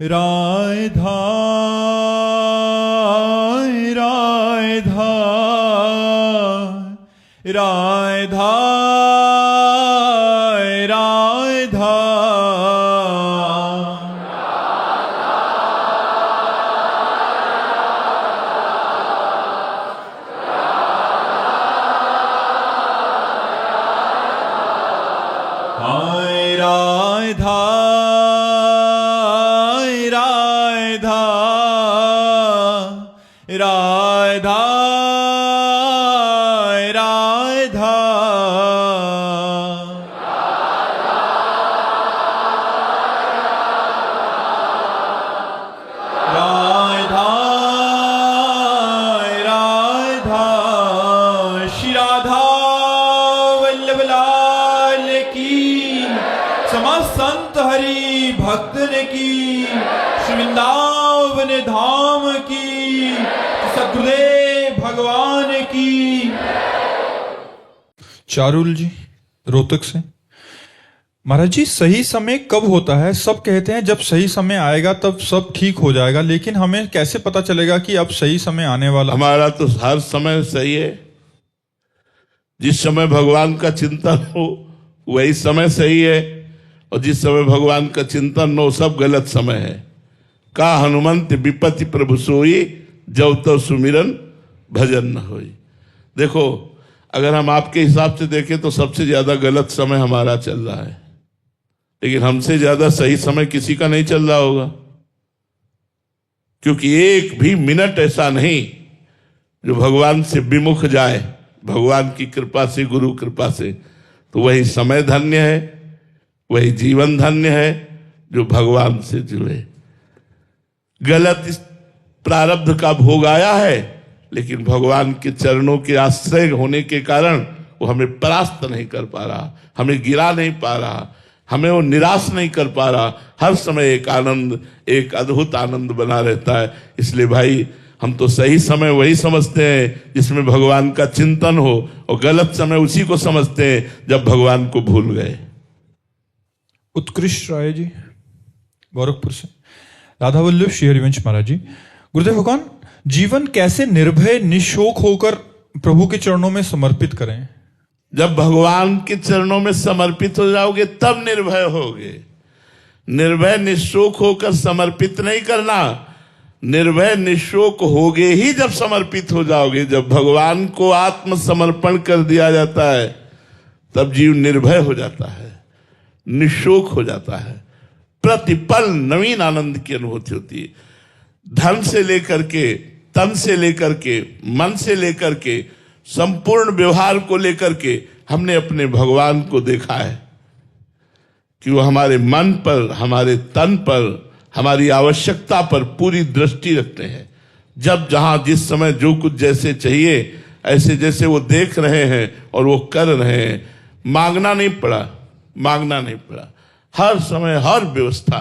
राधा राधा राधा राधा हाय राधा राधा राधा राधा राधा राधा श्री राधा वल्लभ लाल की, समस्त संत हरि भक्तन की, श्री वृंदावन धाम की, सद्गुरुदेव भगवान की। चारुल जी रोहतक से। महाराज जी, सही समय कब होता है? सब कहते हैं जब सही समय आएगा तब सब ठीक हो जाएगा, लेकिन हमें कैसे पता चलेगा कि अब सही समय आने वाला? हमारा तो हर समय सही है। जिस समय भगवान का चिंतन हो वही समय सही है, और जिस समय भगवान का चिंतन न हो सब गलत समय है। का हनुमंत विपत्ति प्रभु सोई, जब तो सुमिरन भजन न होई। देखो, अगर हम आपके हिसाब से देखें तो सबसे ज्यादा गलत समय हमारा चल रहा है, लेकिन हमसे ज्यादा सही समय किसी का नहीं चल रहा होगा, क्योंकि एक भी मिनट ऐसा नहीं जो भगवान से विमुख जाए, भगवान की कृपा से, गुरु कृपा से। तो वही समय धन्य है, वही जीवन धन्य है जो भगवान से जुड़े। गलत इस प्रारब्ध का भोग आया है, लेकिन भगवान के चरणों के आश्रय होने के कारण वो हमें परास्त नहीं कर पा रहा, हमें गिरा नहीं पा रहा, हमें वो निराश नहीं कर पा रहा। हर समय एक आनंद, एक अद्भुत आनंद बना रहता है। इसलिए भाई, हम तो सही समय वही समझते हैं जिसमें भगवान का चिंतन हो, और गलत समय उसी को समझते हैं जब भगवान को भूल गए। उत्कृष्ट राय जी गोरखपुर से। राधा वल्लभ श्री हरिवंश महाराज जी, गुरुदेव भगवान, जीवन कैसे निर्भय निशोक होकर प्रभु के चरणों में समर्पित करें? जब भगवान के चरणों में समर्पित हो जाओगे तब निर्भय होगे। निर्भय निशोक होकर समर्पित नहीं करना, निर्भय निशोक होगे ही जब समर्पित हो जाओगे। जब भगवान को आत्मसमर्पण कर दिया जाता है तब जीव निर्भय हो जाता है, निशोक हो जाता है। प्रतिपल नवीन आनंद की अनुभूति होती है। धन से लेकर के, तन से लेकर के, मन से लेकर के, संपूर्ण व्यवहार को लेकर के हमने अपने भगवान को देखा है कि वो हमारे मन पर, हमारे तन पर, हमारी आवश्यकता पर पूरी दृष्टि रखते हैं। जब जहां जिस समय जो कुछ जैसे चाहिए ऐसे जैसे वो देख रहे हैं और वो कर रहे हैं। मांगना नहीं पड़ा, मांगना नहीं पड़ा, हर समय हर व्यवस्था।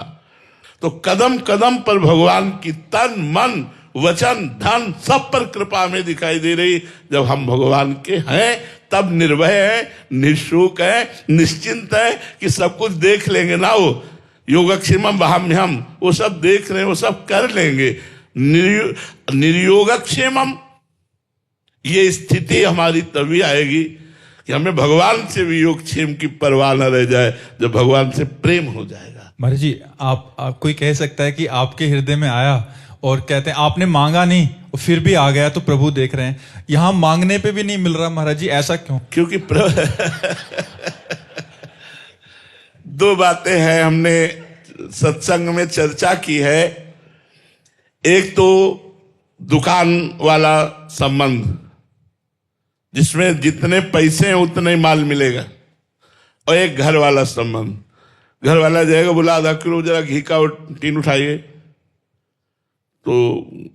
तो कदम कदम पर भगवान की तन मन वचन धन सब पर कृपा में दिखाई दे रही। जब हम भगवान के हैं तब निर्भय है, निशोक है, निश्चिंत है कि सब कुछ देख लेंगे ना। वो योगक्षेमम वहाम्यहम, वो सब देख रहे हैं, वो सब कर लेंगे। निर्योगक्षेमम, ये स्थिति हमारी तभी आएगी कि हमें भगवान से भी योगक्षेम की परवाह न रह जाए, जब भगवान से प्रेम हो जाएगा। महाराज जी, आप कोई कह सकता है कि आपके हृदय में आया और कहते हैं आपने मांगा नहीं और फिर भी आ गया तो प्रभु देख रहे हैं। यहां मांगने पे भी नहीं मिल रहा महाराज जी, ऐसा क्यों? क्योंकि दो बातें हैं, हमने सत्संग में चर्चा की है। एक तो दुकान वाला संबंध, जिसमें जितने पैसे हैं उतने ही माल मिलेगा, और एक घर वाला संबंध। घर वाला जाएगा, बोला आधा किलो जरा घी का टीन उठाइए, तो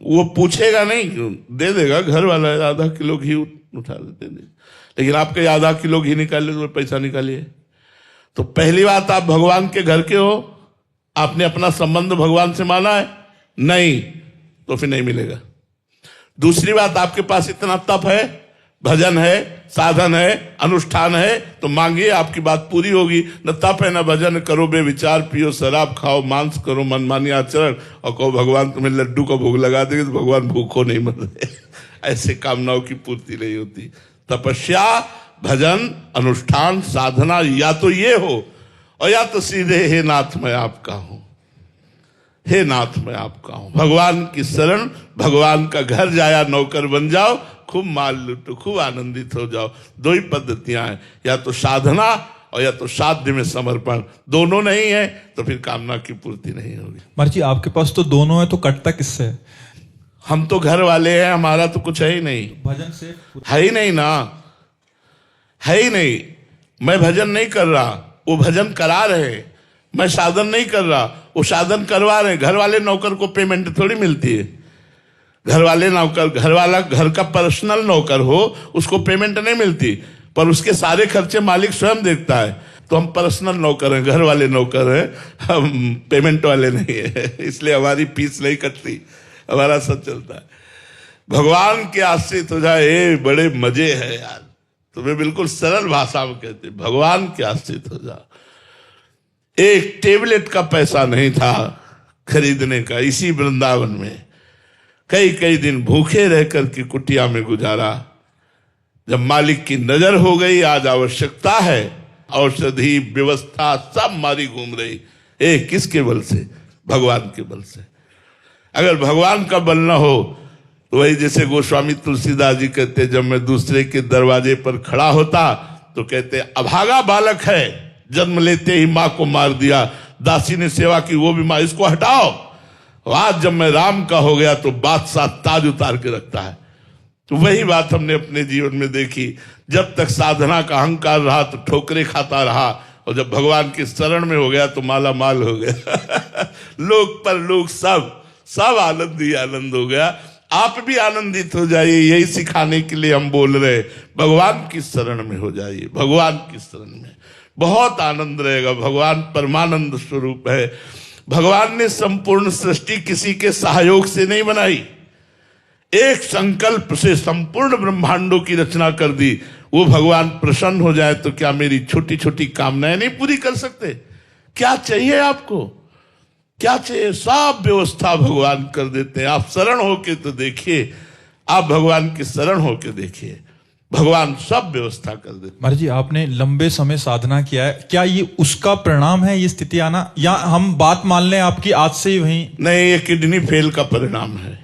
वो पूछेगा नहीं, दे देगा। घर वाला आधा किलो घी उठा देते हैं, लेकिन आपके आधा किलो घी निकालिए तो पैसा निकालिए। तो पहली बात, आप भगवान के घर के हो, आपने अपना संबंध भगवान से माना है नहीं, तो फिर नहीं मिलेगा। दूसरी बात, आपके पास इतना तप है, भजन है, साधन है, अनुष्ठान है, तो मांगिए, आपकी बात पूरी होगी। न तप है न भजन, करो बेविचार, पियो शराब, खाओ मांस, करो मनमानी आचरण, और कहो भगवान तुम्हें लड्डू का भोग लगा देंगे, तो भगवान भूखो नहीं मर रहे। ऐसे कामनाओं की पूर्ति नहीं होती। तपस्या, भजन, अनुष्ठान, साधना या तो ये हो, और या तो सीधे हे नाथ मैं आपका हूं, हे नाथ मैं आपका हूं। भगवान की शरण, भगवान का घर जाया नौकर बन जाओ, खूब माल लूटो, खूब आनंदित हो जाओ। दो ही पद्धतियां हैं, या तो साधना और या तो साध्य में समर्पण। दोनों नहीं है तो फिर कामना की पूर्ति नहीं होगी। महाराज जी आपके पास तो दोनों है, तो कटता किससे है? हम तो घर वाले हैं, हमारा तो कुछ है ही नहीं। भजन से है ही नहीं ना, है ही नहीं। मैं भजन नहीं कर रहा, वो भजन करा रहे हैं। मैं साधन नहीं कर रहा, वो साधन करवा रहे हैं। घर वाले नौकर को पेमेंट थोड़ी मिलती है। घर वाले नौकर, घर वाला घर का पर्सनल नौकर हो, उसको पेमेंट नहीं मिलती, पर उसके सारे खर्चे मालिक स्वयं देखता है। तो हम पर्सनल नौकर हैं, घर वाले नौकर हैं, हम पेमेंट वाले नहीं है। इसलिए हमारी फीस नहीं कटती, हमारा सब चलता है। भगवान के आश्रित हो जाए, बड़े मजे है यार। तुम्हें बिल्कुल सरल भाषा में कहते, भगवान के आश्रित हो जा। एक टेबलेट का पैसा नहीं था खरीदने का। इसी वृंदावन में कई कई दिन भूखे रहकर की कुटिया में गुजारा। जब मालिक की नजर हो गई, आज आवश्यकता है, औषधि व्यवस्था सब मारी घूम रही। किसके बल से? भगवान के बल से। अगर भगवान का बल न हो तो वही जैसे गोस्वामी तुलसीदास जी कहते, जब मैं दूसरे के दरवाजे पर खड़ा होता तो कहते अभागा बालक है, जन्म लेते ही मां को मार दिया, दासी ने सेवा की वो भी मां, इसको हटाओ। आज जब मैं राम का हो गया तो बादशाह ताज उतार के रखता है। तो वही बात हमने अपने जीवन में देखी। जब तक साधना का अहंकार रहा तो ठोकरे खाता रहा, और जब भगवान की शरण में हो गया तो माला माल हो गया। लोग पर लोग सब आनंद ही आनंद हो गया। आप भी आनंदित हो जाइए, यही सिखाने के लिए हम बोल रहे। भगवान की शरण में हो जाइए, भगवान की शरण में बहुत आनंद रहेगा। भगवान परमानंद स्वरूप है। भगवान ने संपूर्ण सृष्टि किसी के सहयोग से नहीं बनाई, एक संकल्प से संपूर्ण ब्रह्मांडों की रचना कर दी। वो भगवान प्रसन्न हो जाए तो क्या मेरी छोटी छोटी कामनाएं नहीं पूरी कर सकते? क्या चाहिए आपको? क्या चाहिए? सब व्यवस्था भगवान कर देते हैं। आप शरण होके तो देखिए, आप भगवान की शरण होके देखिए, भगवान सब व्यवस्था कर देते। महाराज जी आपने लंबे समय साधना किया है, क्या ये उसका परिणाम है ये स्थिति आना, या हम बात मान लें आपकी आज से ही वहीं? नहीं, ये किडनी फेल का परिणाम है।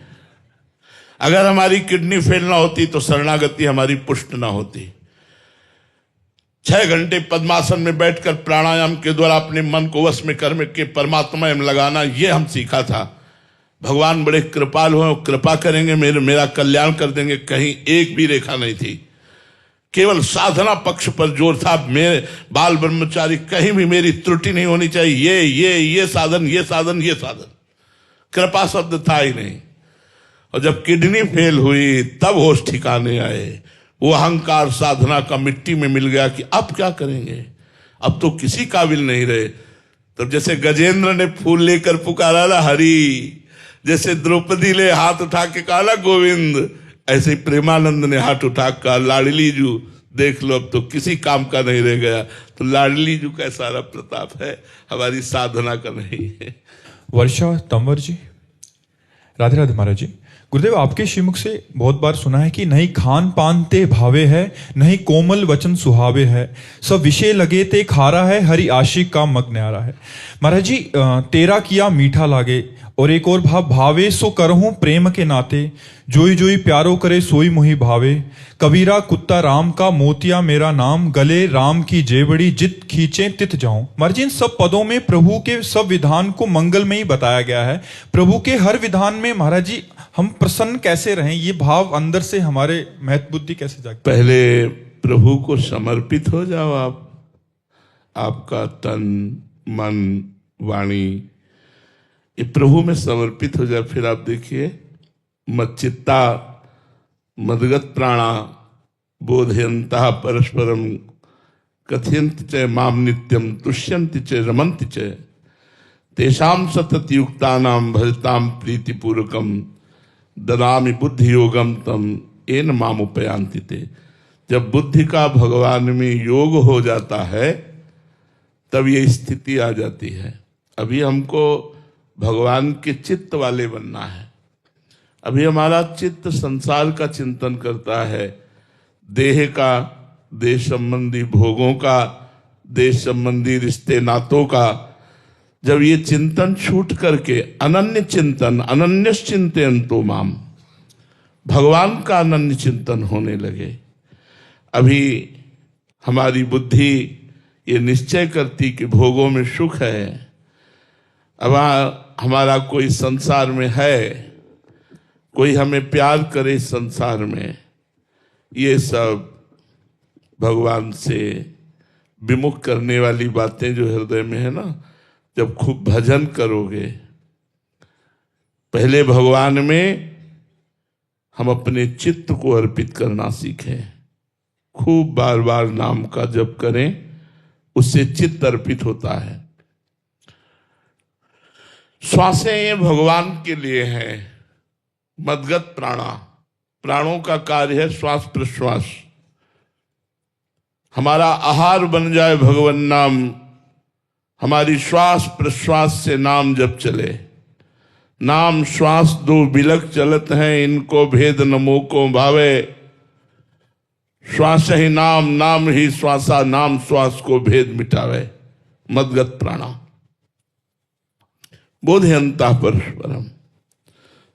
अगर हमारी किडनी फेल ना होती तो शरणागति हमारी पुष्ट ना होती। 6 घंटे पद्मासन में बैठकर प्राणायाम के द्वारा अपने मन को वश में करके परमात्मा में लगाना, ये हम सीखा था। भगवान बड़े कृपालु हैं, कृपा करेंगे, मेरा कल्याण कर देंगे। कहीं एक भी रेखा नहीं थी, केवल साधना पक्ष पर जोर था। मेरे बाल ब्रह्मचारी, कहीं भी मेरी त्रुटि नहीं होनी चाहिए। ये साधन, ये साधन, ये साधन, कृपा शब्द था ही नहीं। और जब किडनी फेल हुई तब होश ठिकाने आए। वो अहंकार साधना का मिट्टी में मिल गया कि अब क्या करेंगे, अब तो किसी काबिल नहीं रहे। तब जैसे गजेंद्र ने फूल लेकर पुकारा ना हरि, जैसे द्रौपदी ने हाथ उठा के कहा गोविंद, ऐसे ही प्रेमानंद ने हाथ उठा कर लाडली जू देख लो, अब तो किसी काम का नहीं रह गया। तो लाडली जू का सारा प्रताप है, हमारी साधना का नहीं है। वर्षा तंवर जी, राधे राधे। महाराज जी, गुरुदेव आपके श्रीमुख से बहुत बार सुना है कि नहीं खान पान ते भावे है, नहीं कोमल वचन सुहावे है, सब विषय लगे ते खारा है, हरि आशिक का मग न्यारा है। महाराज जी, तेरा किया मीठा लागे, और एक और भाव, भावे सो करहूं प्रेम के नाते, जोई जोई प्यारो करे सोई मोहि भावे, कबीरा कुत्ता राम का मोतिया मेरा नाम, गले राम की जेबड़ी जित खींचे तित जाऊं। महाराज जी, इन सब पदों में प्रभु के सब विधान को मंगल में ही बताया गया है। प्रभु के हर विधान में महाराज जी हम प्रसन्न कैसे रहें, ये भाव अंदर से हमारे महत्व बुद्धि कैसे जागे? पहले प्रभु को समर्पित हो जाओ आप। आपका तन मन वाणी ये प्रभु में समर्पित हो जाए, फिर आप देखिए मच्चित्ता मदगत प्राणा बोधयंता परस्परम कथयन्ति च माम नित्यम तुष्यन्ति च रमन्ति च तेषाम सततयुक्तानां भजताम प्रीतिपूर्वकम ददामि बुद्धि योगम तम येन मामुपयान्ति ते। जब बुद्धि का भगवान में योग हो जाता है तब ये स्थिति आ जाती है। अभी हमको भगवान के चित्त वाले बनना है। अभी हमारा चित्त संसार का चिंतन करता है, देह का, देश संबंधी भोगों का, देश संबंधी रिश्ते नातों का। जब ये चिंतन छूट करके अनन्य चिंतन, अनन्यश्चिन्तयन्तो माम, भगवान का अनन्य चिंतन होने लगे, अभी हमारी बुद्धि ये निश्चय करती कि भोगों में सुख है। अब हमारा कोई संसार में है, कोई हमें प्यार करे संसार में, ये सब भगवान से विमुख करने वाली बातें जो हृदय में है ना, जब खूब भजन करोगे, पहले भगवान में हम अपने चित्त को अर्पित करना सीखें। खूब बार बार नाम का जप करें, उससे चित्त अर्पित होता है। श्वासें ये भगवान के लिए हैं। मदगत प्राणा, प्राणों का कार्य है श्वास प्रश्वास। हमारा आहार बन जाए भगवान नाम, हमारी श्वास प्रश्वास से नाम जब चले। नाम श्वास दो बिलक चलत हैं, इनको भेद नमो को भावे। श्वास ही नाम, नाम ही श्वासा, नाम श्वास को भेद मिटावे। मदगत प्राणा बोधयंता परस्परम।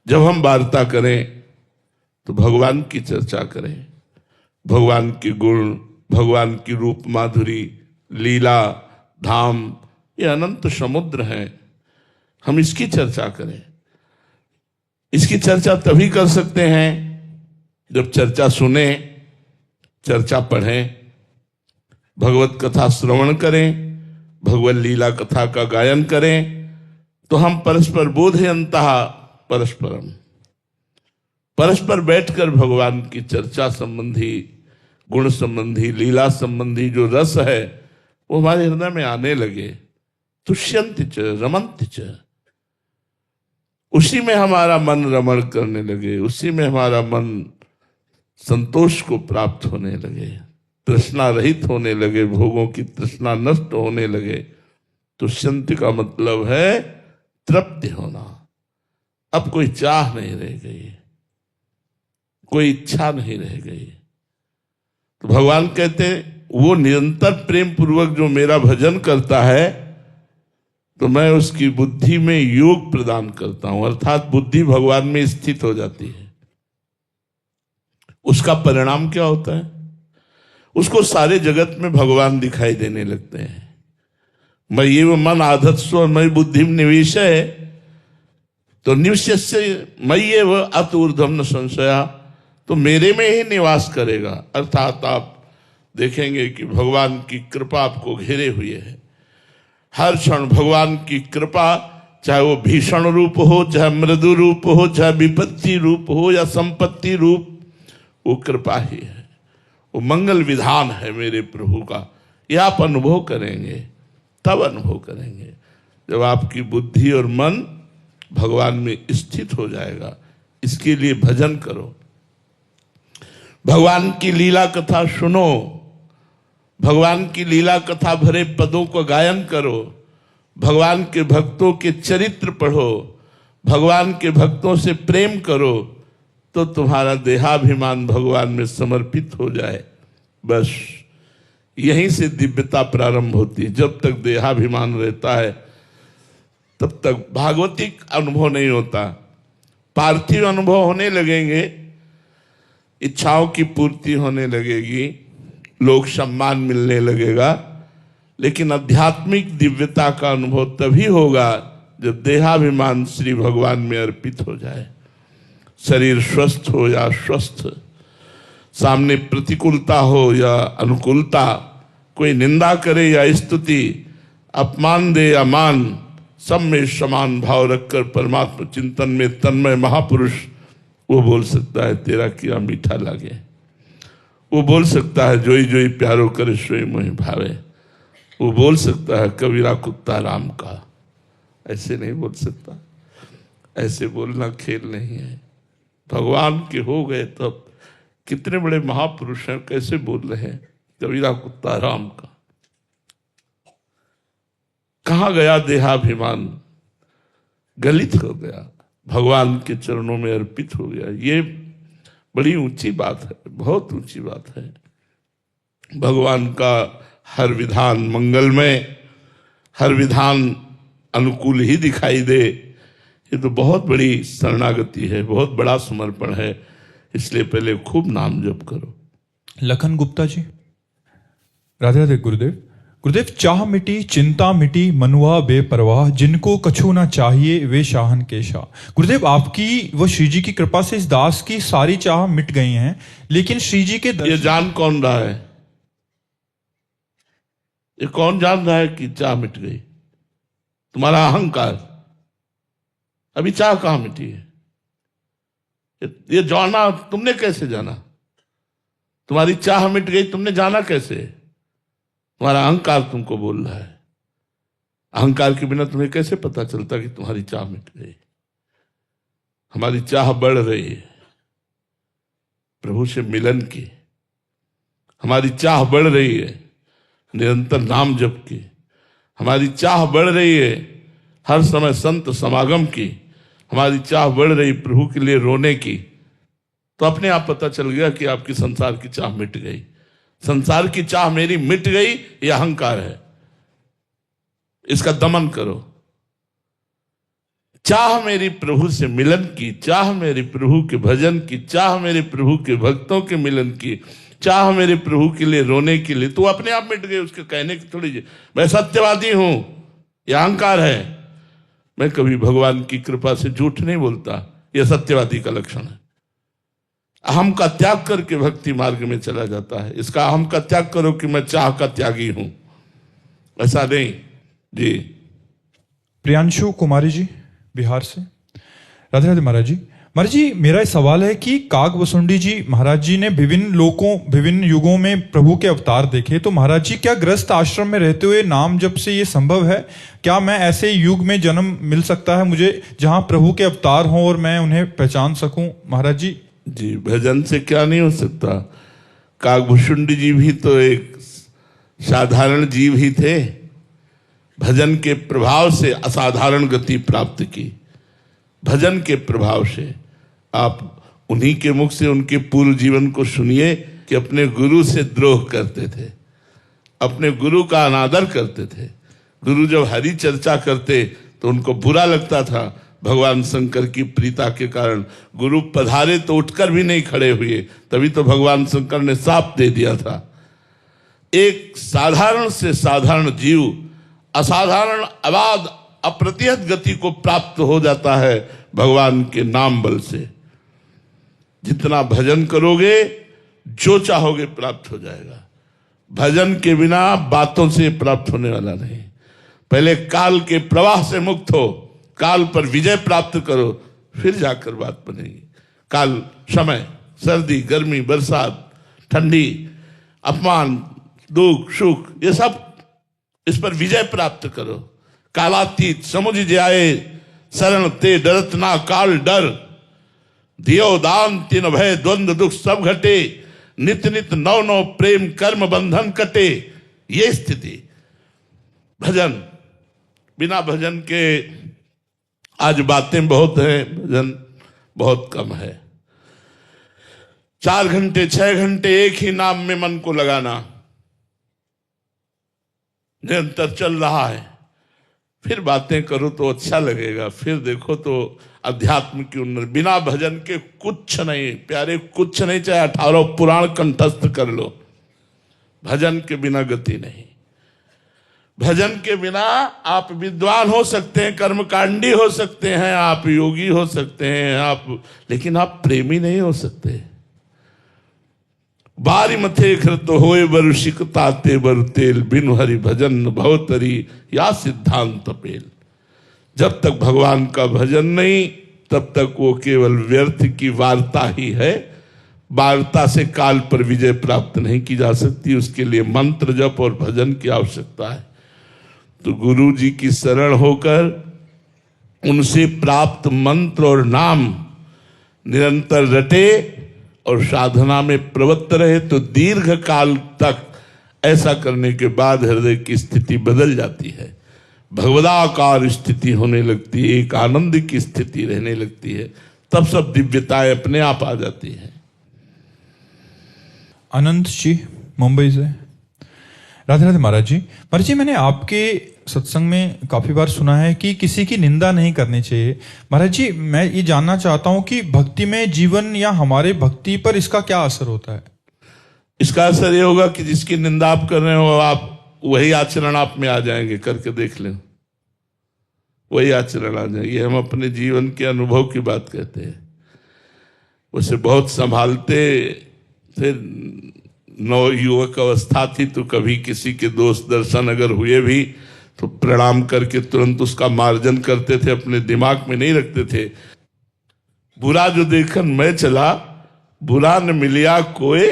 जब हम वार्ता करें तो भगवान की चर्चा करें, भगवान के गुण, भगवान की रूप माधुरी, लीला, धाम, ये अनंत समुद्र हैं। हम इसकी चर्चा करें। इसकी चर्चा तभी कर सकते हैं जब चर्चा सुने, चर्चा पढ़ें, भगवत कथा श्रवण करें, भगवत लीला कथा का गायन करें, तो हम परस्पर बोधयन्तः परस्परम, परस्पर बैठकर भगवान की चर्चा संबंधी, गुण संबंधी, लीला संबंधी जो रस है वो हमारे हृदय में आने लगे। तुष्यन्ति च रमन्ति च, उसी में हमारा मन रमण करने लगे, उसी में हमारा मन संतोष को प्राप्त होने लगे, तृष्णा रहित होने लगे, भोगों की तृष्णा नष्ट होने लगे। तुष्यन्ति का मतलब है तृप्ति होना। अब कोई चाह नहीं रह गई, कोई इच्छा नहीं रह गई। तो भगवान कहते वो निरंतर प्रेम पूर्वक जो मेरा भजन करता है तो मैं उसकी बुद्धि में योग प्रदान करता हूं, अर्थात बुद्धि भगवान में स्थित हो जाती है। उसका परिणाम क्या होता है? उसको सारे जगत में भगवान दिखाई देने लगते हैं। मैं ये वो मन आधत्स्व मई बुद्धि निवेश है, तो निवेश्य मई ये वह अत ऊर्ध्वम न संशया, तो मेरे में ही निवास करेगा। अर्थात आप देखेंगे कि भगवान की कृपा आपको घेरे हुए है। हर क्षण भगवान की कृपा, चाहे वो भीषण रूप हो, चाहे मृदु रूप हो, चाहे विपत्ति रूप हो या संपत्ति रूप, वो कृपा ही है, वो मंगल विधान है मेरे प्रभु का। यह आप अनुभव करेंगे, तब अनुभव करेंगे जब आपकी बुद्धि और मन भगवान में स्थित हो जाएगा। इसके लिए भजन करो, भगवान की लीला कथा सुनो, भगवान की लीला कथा भरे पदों को गायन करो, भगवान के भक्तों के चरित्र पढ़ो, भगवान के भक्तों से प्रेम करो, तो तुम्हारा देहाभिमान भगवान में समर्पित हो जाए। बस यहीं से दिव्यता प्रारंभ होती है। जब तक देहाभिमान रहता है तब तक भागवतिक अनुभव नहीं होता। पार्थिव अनुभव होने लगेंगे, इच्छाओं की पूर्ति होने लगेगी, लोक सम्मान मिलने लगेगा, लेकिन आध्यात्मिक दिव्यता का अनुभव तभी होगा जब देहाभिमान श्री भगवान में अर्पित हो जाए। शरीर स्वस्थ हो या अस्वस्थ, सामने प्रतिकूलता हो या अनुकूलता, कोई निंदा करे या स्तुति, अपमान दे या मान, सब में समान भाव रखकर परमात्मा चिंतन में तन्मय महापुरुष वो बोल सकता है तेरा किया मीठा लागे। वो बोल सकता है जोई जोई प्यारो करे सोई मोहि भावे। वो बोल सकता है कबीरा कुत्ता राम का। ऐसे नहीं बोल सकता, ऐसे बोलना खेल नहीं है। भगवान के हो गए तब कितने बड़े महापुरुष हैं, कैसे बोल रहे हैं। कबीरा कुत्ता राम का, कहां गया देहाभिमान, गलित हो गया, भगवान के चरणों में अर्पित हो गया। ये बड़ी ऊंची बात है, बहुत ऊंची बात है। भगवान का हर विधान मंगलमय, हर विधान अनुकूल ही दिखाई दे, ये तो बहुत बड़ी शरणागति है, बहुत बड़ा समर्पण है। इसलिए पहले खूब नाम जप करो। लखन गुप्ता जी, राधे राधे गुरुदेव। गुरुदेव, चाह मिटी चिंता मिटी मनुआ बेपरवाह, जिनको कछु ना चाहिए वे शाहन के शाह। गुरुदेव, आपकी व श्री जी की कृपा से इस दास की सारी चाह मिट गई हैं, लेकिन श्री जी के ये जान कौन रहा है? ये कौन जान रहा है कि चाह मिट गई? तुम्हारा अहंकार। अभी चाह कहां मिटी है? ये जाना तुमने कैसे जाना? तुम्हारी चाह मिट गई, तुमने जाना कैसे? तुम्हारा अहंकार तुमको बोल रहा है। अहंकार के बिना तुम्हें कैसे पता चलता कि तुम्हारी चाह मिट गई? हमारी चाह बढ़ रही है प्रभु से मिलन की, हमारी चाह बढ़ रही है निरंतर नाम जप की, हमारी चाह बढ़ रही है हर समय संत समागम की, हमारी चाह बढ़ रही प्रभु के लिए रोने की। तो अपने आप पता चल गया कि आपकी संसार की चाह मिट गई। संसार की चाह मेरी मिट गई, यह अहंकार है, इसका दमन करो। चाह मेरी प्रभु से मिलन की, चाह मेरे प्रभु के भजन की, चाह मेरे प्रभु के भक्तों के मिलन की, चाह मेरे प्रभु के लिए रोने के लिए, तो अपने आप मिट गई। उसके कहने की थोड़ी, मैं सत्यवादी हूं, यह अहंकार है। मैं कभी भगवान की कृपा से झूठ नहीं बोलता, यह सत्यवादी का लक्षण है। अहम का त्याग करके भक्ति मार्ग में चला जाता है। इसका अहम का त्याग करो कि मैं चाह का त्यागी हूं, ऐसा नहीं जी। प्रियांशु कुमारी जी, बिहार से, राधे राधे महाराज जी। महाराज जी, मेरा सवाल है कि काकभुसुंडी जी महाराज जी ने विभिन्न युगों में प्रभु के अवतार देखे, तो महाराज जी क्या गृहस्थ आश्रम में रहते हुए नाम जप से ये संभव है? क्या मैं ऐसे युग में जन्म मिल सकता है मुझे जहां प्रभु के अवतार हों और मैं उन्हें पहचान सकूं? महाराज जी जी, भजन से क्या नहीं हो सकता। काकभुसुंडी जी भी तो एक साधारण जीव ही थे, भजन के प्रभाव से असाधारण गति प्राप्त की। भजन के प्रभाव से आप उन्हीं के मुख से उनके पूर्व जीवन को सुनिए कि अपने गुरु से द्रोह करते थे, अपने गुरु का अनादर करते थे। गुरु जब हरि चर्चा करते तो उनको बुरा लगता था। भगवान शंकर की प्रीता के कारण गुरु पधारे तो उठकर भी नहीं खड़े हुए, तभी तो भगवान शंकर ने साप दे दिया था। एक साधारण से साधारण जीव असाधारण अबाध अप्रतिहत गति को प्राप्त हो जाता है भगवान के नाम बल से। जितना भजन करोगे जो चाहोगे प्राप्त हो जाएगा। भजन के बिना बातों से प्राप्त होने वाला नहीं। पहले काल के प्रवाह से मुक्त हो, काल पर विजय प्राप्त करो, फिर जाकर बात बनेगी। काल समय, सर्दी, गर्मी, बरसात, ठंडी, अपमान, दुख, सुख, ये सब, इस पर विजय प्राप्त करो। कालातीत समुझ जाए शरण ते डरत ना काल डर, दियो दान तिन भय द्वंद्व दुख सब घटे, नित नित नव नव प्रेम कर्म बंधन कटे। ये स्थिति भजन, बिना भजन के आज बातें बहुत हैं, भजन बहुत कम है। 4 घंटे 6 घंटे एक ही नाम में मन को लगाना निरंतर चल रहा है, फिर बातें करो तो अच्छा लगेगा, फिर देखो तो अध्यात्म की उन्नति। बिना भजन के कुछ नहीं प्यारे, कुछ नहीं, चाहे 18 पुराण कंठस्थ कर लो, भजन के बिना गति नहीं। भजन के बिना आप विद्वान हो सकते हैं, कर्मकांडी हो सकते हैं, आप योगी हो सकते हैं, आप, लेकिन आप प्रेमी नहीं हो सकते। बारी मथे कृत होए बरु शिकताते बरु तेल, बिनु हरि भजन भवतरी या सिद्धांत पेल। जब तक भगवान का भजन नहीं, तब तक वो केवल व्यर्थ की वार्ता ही है। वार्ता से काल पर विजय प्राप्त नहीं की जा सकती, उसके लिए मंत्र जप और भजन की आवश्यकता है। तो गुरु जी की शरण होकर उनसे प्राप्त मंत्र और नाम निरंतर रटे और साधना में प्रवृत्त रहे तो दीर्घ काल तक ऐसा करने के बाद हृदय की स्थिति बदल जाती है, भगवदाकार स्थिति होने लगती है, एक आनंद की स्थिति रहने लगती है, तब सब दिव्यताएं अपने आप आ जाती है। अनंत जी मुंबई से। राधे राधे महाराज जी। महाराज जी, मैंने आपके सत्संग में काफी बार सुना है कि किसी की निंदा नहीं करनी चाहिए। महाराज जी, मैं ये जानना चाहता हूं कि भक्ति में जीवन या हमारे भक्ति पर इसका क्या असर होता है? इसका असर ये होगा कि जिसकी निंदा आप कर रहे हो, आप वही आचरण आप में आ जाएंगे, करके देख लें, वही आचरण आ जाएंगे। ये हम अपने जीवन के अनुभव की बात कहते हैं। उसे बहुत संभालते थे, नव युवक अवस्था थी, तो कभी किसी के दोस्त दर्शन अगर हुए भी तो प्रणाम करके तुरंत उसका मार्जन करते थे, अपने दिमाग में नहीं रखते थे। बुरा जो देखन मैं चला, बुरा न मिलिया कोई,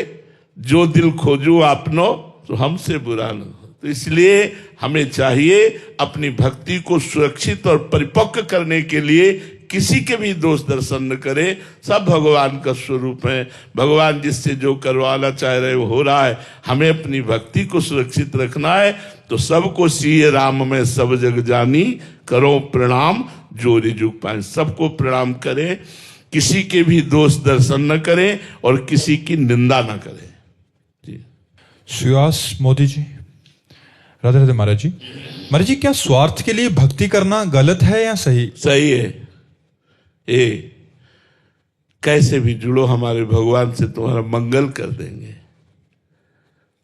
जो दिल खोजू आपनो तो हमसे बुरा न हो। तो इसलिए हमें चाहिए अपनी भक्ति को सुरक्षित और परिपक्व करने के लिए किसी के भी दोष दर्शन न करे। सब भगवान का स्वरूप है, भगवान जिससे जो करवाना चाह रहे वो हो रहा है। हमें अपनी भक्ति को सुरक्षित रखना है। तो सबको सीए राम में सब जग जानी, करो प्रणाम जो रिजुक पाए। सबको प्रणाम करें, किसी के भी दोष दर्शन न करें और किसी की निंदा न करें। जी। सुहास मोदी जी। राधे राधे महाराज जी। महाराज जी, क्या स्वार्थ के लिए भक्ति करना गलत है या सही? सही है। कैसे भी जुड़ो हमारे भगवान से, तुम्हारा मंगल कर देंगे।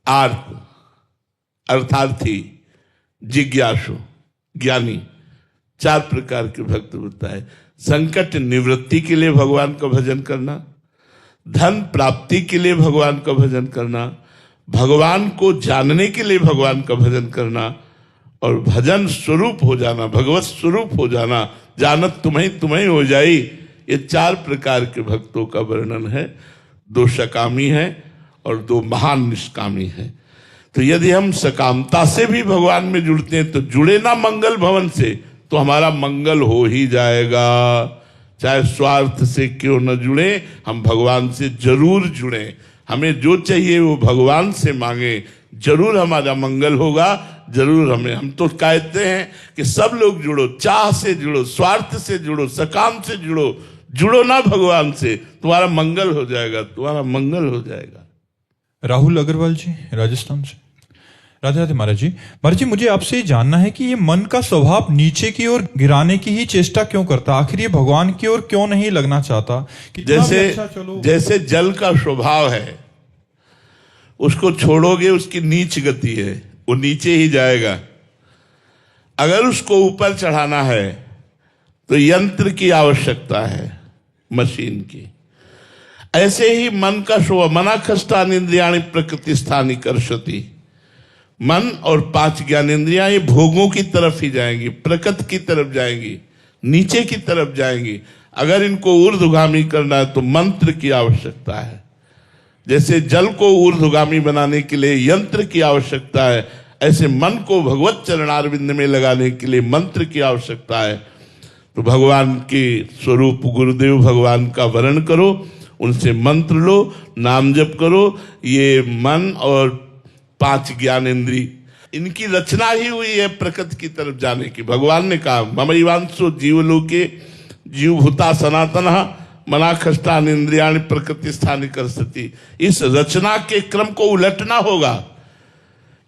आर्त अर्थार्थी, जिज्ञासु, ज्ञानी, 4 प्रकार के भक्त होता है। संकट निवृत्ति के लिए भगवान का भजन करना, धन प्राप्ति के लिए भगवान का भजन करना, भगवान को जानने के लिए भगवान का भजन करना, और भजन स्वरूप हो जाना, भगवत स्वरूप हो जाना, जानत तुम्हें तुम्हें हो जाई। ये 4 प्रकार के भक्तों का वर्णन है। 2 सकामी है और 2 महान निष्कामी है। तो यदि हम सकामता से भी भगवान में जुड़ते हैं तो जुड़े ना मंगल भवन से, तो हमारा मंगल हो ही जाएगा। चाहे स्वार्थ से क्यों न जुड़े, हम भगवान से जरूर जुड़े। हमें जो चाहिए वो भगवान से मांगे, जरूर हमारा मंगल होगा। जरूर हम तो कहते हैं कि सब लोग जुड़ो, चाह से जुड़ो, स्वार्थ से जुड़ो, सकाम से जुड़ो, जुड़ो ना भगवान से, तुम्हारा मंगल हो जाएगा, तुम्हारा मंगल हो जाएगा। राहुल अग्रवाल जी, राजस्थान से। राधे राधे महाराज जी। महाराज जी, मुझे आपसे जानना है कि ये मन का स्वभाव नीचे की ओर गिराने की ही चेष्टा क्यों करता? आखिर ये भगवान की ओर क्यों नहीं लगना चाहता? कि जैसे जल का स्वभाव है, उसको छोड़ोगे उसकी नीच गति है, वो नीचे ही जाएगा। अगर उसको ऊपर चढ़ाना है तो यंत्र की आवश्यकता है, मशीन की। ऐसे ही मन का स्वभाव, मना खष्टान इंद्रियाणि प्रकृति स्थानी कर्षति। मन और 5 ज्ञानेंद्रियां ये भोगों की तरफ ही जाएंगी, प्रकृति की तरफ जाएंगी, नीचे की तरफ जाएंगी। अगर इनको ऊर्ध्वगामी करना है तो मंत्र की आवश्यकता है। जैसे जल को ऊर्ध्वगामी बनाने के लिए यंत्र की आवश्यकता है, ऐसे मन को भगवत चरणारविंद में लगाने के लिए मंत्र की आवश्यकता है। तो भगवान के स्वरूप गुरुदेव भगवान का वर्ण करो, उनसे मंत्र लो, नाम जप करो। ये मन और 5 ज्ञानेंद्री, इनकी रचना ही हुई है प्रकृति की तरफ जाने की। भगवान ने कहा ममैवांशो जीवलोके जीवभूता सनातनः मना खष्टान इंद्रियाणि प्रकृति स्थानी कर्षति। इस रचना के क्रम को उलटना होगा,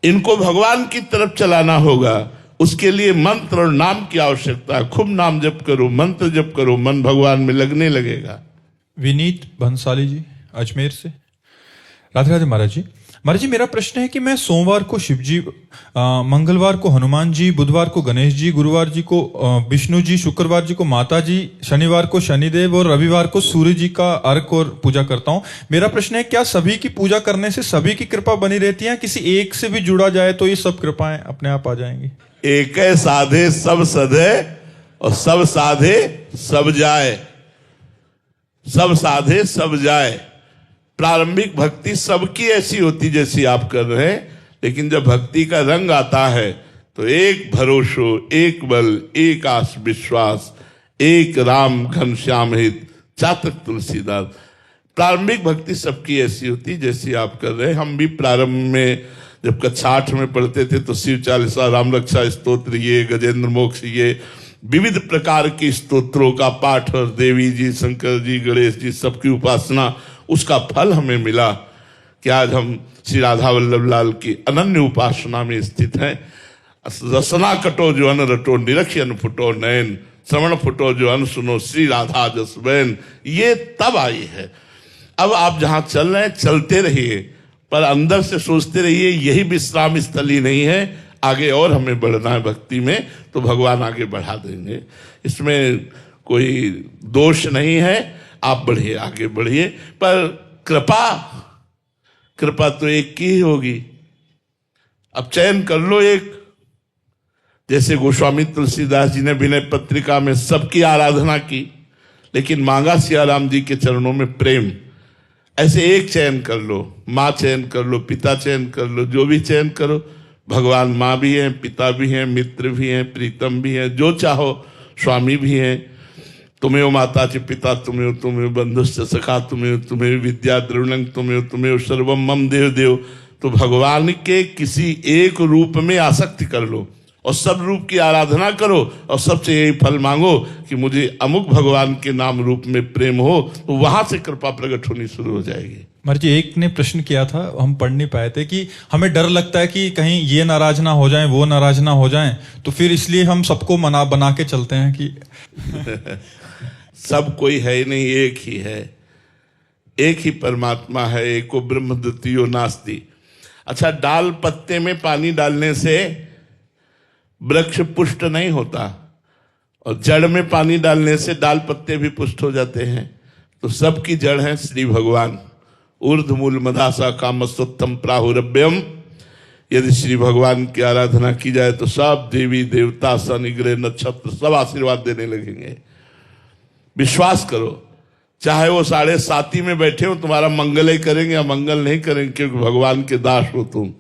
इनको भगवान की तरफ चलाना होगा। उसके लिए मंत्र और नाम की आवश्यकता है। खूब नाम जप करो, मंत्र जप करो, मन भगवान में लगने लगेगा। विनीत भंसाली जी, अजमेर से। राधे राधे महाराज जी। महाराज जी, मेरा प्रश्न है कि मैं सोमवार को शिव जी, मंगलवार को हनुमान जी, बुधवार को गणेश जी, गुरुवार जी को विष्णु जी, शुक्रवार जी को माता जी, शनिवार को शनिदेव और रविवार को सूर्य जी का अर्घ और पूजा करता हूँ। मेरा प्रश्न है, क्या सभी की पूजा करने से सभी की कृपा बनी रहती है? किसी एक से भी जुड़ा जाए तो ये सब कृपाएं अपने आप आ जाएंगी? एक साधे सब सधे और सब साधे सब जाए। सब साधे सब जाए। प्रारंभिक भक्ति सबकी ऐसी होती जैसी आप कर रहे हैं, लेकिन जब भक्ति का रंग आता है तो एक भरोसो, एक बल, एक आस विश्वास, एक राम घनश्याम हित, चातक तुलसीदास। प्रारंभिक भक्ति सबकी ऐसी होती जैसी आप कर रहे हैं। हम भी प्रारंभ में जब कक्षा 8 में पढ़ते थे तो शिव चालीसा, राम रक्षा स्तोत्र, ये गजेंद्र मोक्ष, ये विविध प्रकार की स्तोत्रों का पाठ और देवी जी, शंकर जी, गणेश जी सबकी उपासना, उसका फल हमें मिला कि आज हम श्री राधा वल्लभ लाल की अनन्य उपासना में स्थित हैं। रसना कटो जो अन रटो, निरक्ष अन फुटो नयन, श्रवण फुटो जो अन सुनो, श्री राधा जस बैन, ये तब आई है। अब आप जहां चल रहे हैं चलते रहिए, पर अंदर से सोचते रहिए यही विश्राम स्थली नहीं है, आगे और हमें बढ़ना है भक्ति में, तो भगवान आगे बढ़ा देंगे। इसमें कोई दोष नहीं है, आप बढ़िए, आगे बढ़िए। पर कृपा तो एक की ही होगी। अब चयन कर लो एक, जैसे गोस्वामी तुलसीदास जी ने विनय पत्रिका में सबकी आराधना की, लेकिन मांगा सियाराम जी के चरणों में प्रेम। ऐसे एक चयन कर लो, माँ चयन कर लो, पिता चयन कर लो, जो भी चयन करो। भगवान माँ भी हैं, पिता भी हैं, मित्र भी हैं, प्रीतम भी हैं, जो चाहो, स्वामी भी हैं। तुम्हें माता च पिता, तुम्हें बंधुश्च सखा, तुम्हें विद्या द्रविणं, तुम्हें सर्वम मम देव देव। तो भगवान के किसी एक रूप में आसक्ति कर लो और सब रूप की आराधना करो और सबसे यही फल मांगो कि मुझे अमुक भगवान के नाम रूप में प्रेम हो, तो वहां से कृपा प्रकट होनी शुरू हो जाएगी। महाराज जी, एक ने प्रश्न किया था, हम पढ़ नहीं पाए थे, कि हमें डर लगता है कि कहीं ये नाराज ना हो जाएं, वो नाराज ना हो जाएं, तो फिर इसलिए हम सबको बना के चलते हैं कि सब कोई है ही नहीं, एक ही है, एक ही परमात्मा है, एको ब्रह्म द्वितीयो नास्ति। अच्छा, डाल पत्ते में पानी डालने से वृक्ष पुष्ट नहीं होता, और जड़ में पानी डालने से डाल पत्ते भी पुष्ट हो जाते हैं। तो सबकी जड़ है श्री भगवान। ऊर्ध्वमूल मदासा कामस्तोत्तम प्राहुरभ्यम। यदि श्री भगवान की आराधना की जाए तो सब देवी देवता, सन, ग्रह, नक्षत्र सब आशीर्वाद देने लगेंगे। विश्वास करो, चाहे वो 7.5 में बैठे हो, तुम्हारा मंगल ही करेंगे या मंगल नहीं करेंगे, क्योंकि भगवान के दास हो तुम।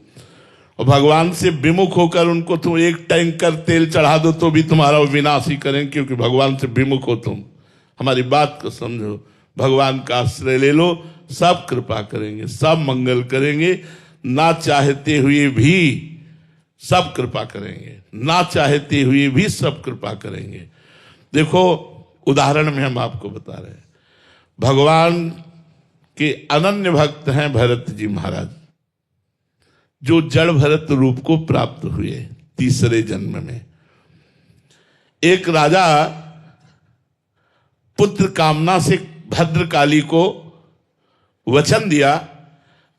और भगवान से विमुख होकर उनको तुम एक टैंकर तेल चढ़ा दो तो भी तुम्हारा विनाश ही करेंगे, क्योंकि भगवान से विमुख हो तुम। हमारी बात को समझो, भगवान का आश्रय ले लो, सब कृपा करेंगे, सब मंगल करेंगे। ना चाहते हुए भी सब कृपा करेंगे, ना चाहते हुए भी सब कृपा करेंगे। देखो, उदाहरण में हम आपको बता रहे हैं, भगवान के अनन्य भक्त हैं भरत जी महाराज, जो जड़ भरत रूप को प्राप्त हुए 3रे जन्म में। एक राजा पुत्र कामना से भद्रकाली को वचन दिया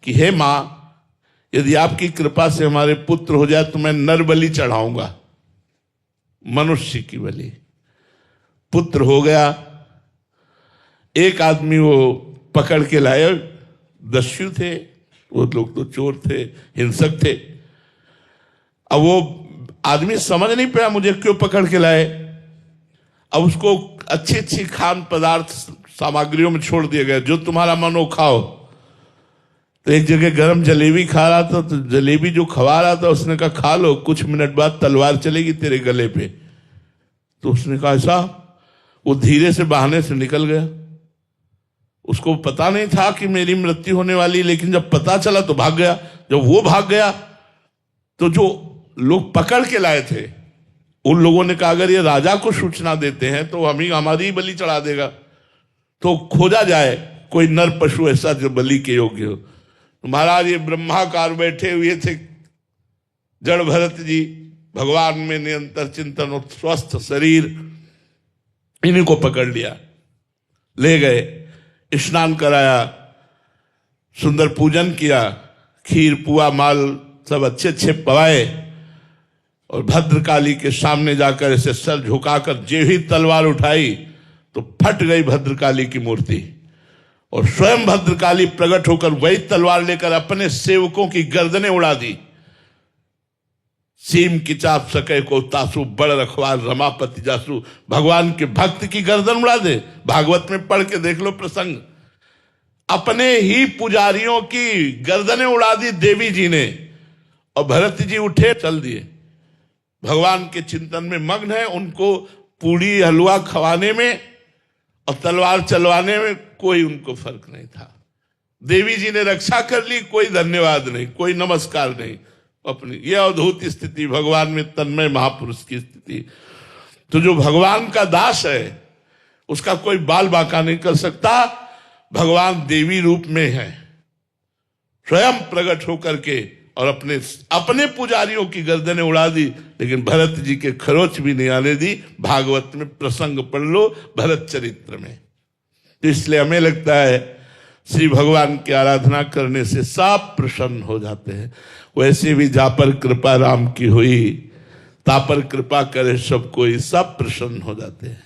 कि हे मां, यदि आपकी कृपा से हमारे पुत्र हो जाए तो मैं नर बलि चढ़ाऊंगा, मनुष्य की बलि। पुत्र हो गया। एक आदमी वो पकड़ के लाए, दस्यु थे वो लोग, तो चोर थे, हिंसक थे। अब वो आदमी समझ नहीं पाया मुझे क्यों पकड़ के लाए। अब उसको अच्छी अच्छी खान पदार्थ सामग्रियों में छोड़ दिया गया, जो तुम्हारा मन हो खाओ। तो एक जगह गरम जलेबी खा रहा था, तो जलेबी जो खवा रहा था उसने कहा खा लो, कुछ मिनट बाद तलवार चलेगी तेरे गले पे। तो उसने कहा ऐसा, वो धीरे से बहाने से निकल गया। उसको पता नहीं था कि मेरी मृत्यु होने वाली, लेकिन जब पता चला तो भाग गया। जब वो भाग गया तो जो लोग पकड़ के लाए थे उन लोगों ने कहा अगर ये राजा को सूचना देते हैं तो हमारी बलि चढ़ा देगा, तो खोजा जाए कोई नर पशु ऐसा जो बलि के योग्य हो। तो महाराज ये ब्रह्माकार बैठे हुए थे जड़ भरत जी, भगवान में निरंतर चिंतन और स्वस्थ शरीर, इन्हीं को पकड़ लिया, ले गए, स्नान कराया, सुंदर पूजन किया, खीर पुआ माल सब अच्छे अच्छे पवाए, और भद्रकाली के सामने जाकर ऐसे सर झुकाकर जे ही तलवार उठाई तो फट गई भद्रकाली की मूर्ति, और स्वयं भद्रकाली प्रकट होकर वही तलवार लेकर अपने सेवकों की गर्दनें उड़ा दी। सीम की चाप सके को तासु, बड़ रखवार रमापति जासु। भगवान के भक्त की गर्दन उड़ा दे। भागवत में पढ़ के देख लो प्रसंग, अपने ही पुजारियों की गर्दनें उड़ा दी देवी जी ने, और भरत जी उठे चल दिए, भगवान के चिंतन में मग्न है। उनको पूड़ी हलवा खवाने में और तलवार चलवाने में कोई उनको फर्क नहीं था। देवी जी ने रक्षा कर ली, कोई धन्यवाद नहीं, कोई नमस्कार नहीं। अपनी यह अद्भुत स्थिति, भगवान में तन्मय महापुरुष की स्थिति। तो जो भगवान का दास है उसका कोई बाल बांका नहीं कर सकता। भगवान देवी रूप में है, स्वयं प्रकट होकर के, और अपने पुजारियों की गर्दनें उड़ा दी, लेकिन भरत जी के खरोच भी नहीं आने दी। भागवत में प्रसंग पढ़ लो, भरत चरित्र में। तो इसलिए हमें लगता है श्री भगवान की आराधना करने से सब प्रसन्न हो जाते हैं। वैसे भी जा पर कृपा राम की हुई, ता पर कृपा करे सब कोई, सब प्रसन्न हो जाते हैं।